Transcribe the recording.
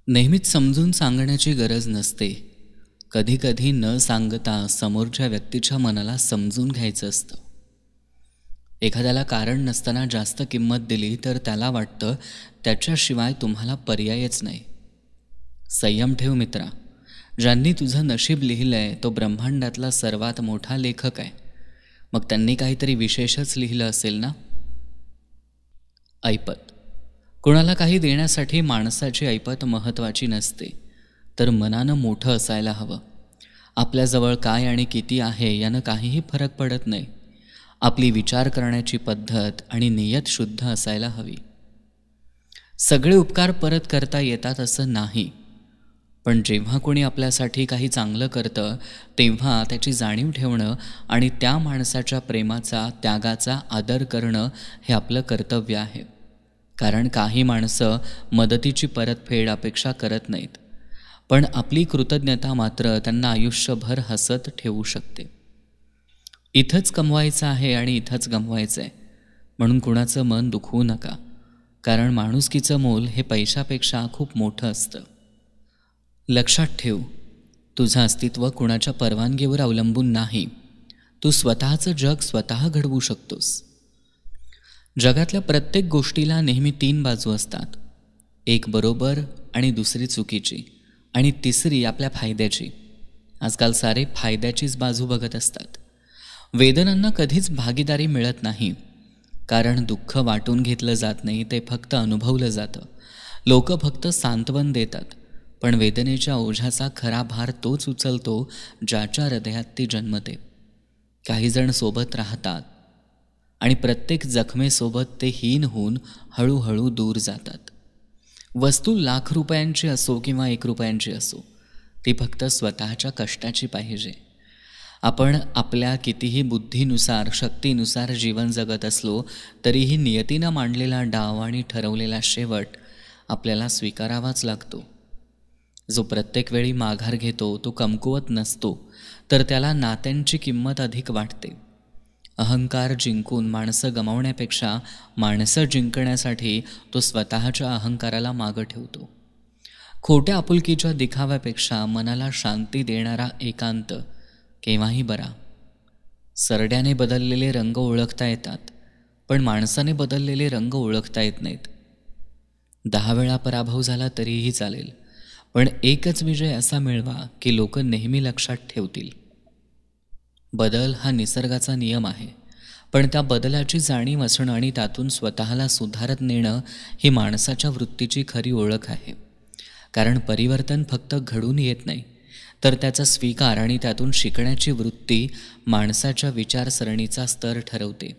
नेहमीच समजून सांगण्याची गरज नसते. कधीकधी न सांगता समोरच्या व्यक्तीच्या मनाला समजून घ्यायचं असतं. एखाद्याला कारण नसताना जास्त किंमत दिली तर त्याला वाटतं त्याच्याशिवाय तुम्हाला पर्यायच नाही. संयम ठेव मित्रा. ज्यांनी तुझं नशीब लिहिलंय तो ब्रह्मांडातला सर्वात मोठा लेखक आहे. मग त्यांनी काहीतरी विशेषच लिहिलं असेल ना. ऐपत. कोणाला काही देण्यासाठी माणसाची ऐपत महत्त्वाची नसते, तर मनानं मोठं असायला हवं. आपल्याजवळ काय आणि किती आहे यानं काहीही फरक पडत नाही. आपली विचार करण्याची पद्धत आणि नियत शुद्ध असायला हवी. सगळे उपकार परत करता येतात असं नाही, पण जेव्हा कोणी आपल्यासाठी काही चांगलं करतं तेव्हा त्याची जाणीव ठेवणं आणि त्या माणसाच्या प्रेमाचा, त्यागाचा आदर करणं हे आपलं कर्तव्य आहे. कारण काही माणसं मदतीची परतफेड अपेक्षा करत नाहीत, पण आपली कृतज्ञता मात्र त्यांना आयुष्यभर हसत ठेवू शकते. इथंच कमवायचं आहे आणि इथंच गमवायचं आहे म्हणून कुणाचं मन दुखवू नका, कारण माणुसकीचं मोल हे पैशापेक्षा खूप मोठं असतं. लक्षात ठेव, तुझं अस्तित्व कुणाच्या परवानगीवर अवलंबून नाही. तू स्वतःचं जग स्वतः घडवू शकतोस. जगातल्या प्रत्येक गोष्टीला नेहमी 3 बाजू असतात. एक बरोबर आणि दुसरी चुकीची आणि तिसरी आपल्या फायद्याची. आजकाल सारे फायद्याचीच बाजू बघत असतात. वेदनांना कधीच भागीदारी मिळत नाही, कारण दुःख वाटून घेतलं जात नाही, ते फक्त अनुभवलं जातं. लोक फक्त सांत्वन देतात, पण वेदनेच्या ओझ्याचा खरा भार तोच उचलतो ज्याच्या हृदयात ती जन्मते. काही जण सोबत राहतात आणि प्रत्येक जखमेसोबत ते हीन होऊन हळूहळू दूर जातात. वस्तू लाख रुपयांची असो किंवा 1 रुपयांची असो, ती फक्त स्वतःच्या कष्टाची पाहिजे. आपण आपल्या कितीही बुद्धीनुसार, शक्तीनुसार जीवन जगत असलो तरीही नियतीनं मांडलेला डाव आणि ठरवलेला शेवट आपल्याला स्वीकारावाच लागतो. जो प्रत्येक वेळी माघार घेतो तो कमकुवत नसतो, तर त्याला नात्यांची किंमत अधिक वाटते. अहंकार जिंकून माणसं गमावण्यापेक्षा माणसं जिंकण्यासाठी तो स्वतःच्या अहंकाराला मागं ठेवतो. खोट्या आपुलकीच्या दिखाव्यापेक्षा मनाला शांती देणारा एकांत केव्हाही बरा. सरड्याने बदललेले रंग ओळखता येतात, पण माणसाने बदललेले रंग ओळखता येत नाहीत. 10 वेळा पराभव झाला तरीही चालेल, पण एकच विजय असा मिळवा की लोक नेहमी लक्षात ठेवतील. बदल हा निसर्गाचा नियम आहे, पण त्या बदलाची जाणीव असणं आणि त्यातून स्वतःला सुधारत नेणं ही माणसाच्या वृत्तीची खरी ओळख आहे. कारण परिवर्तन फक्त घडून येत नाही, तर त्याचा स्वीकार आणि त्यातून शिकण्याची वृत्ती माणसाच्या विचारसरणीचा स्तर ठरवते.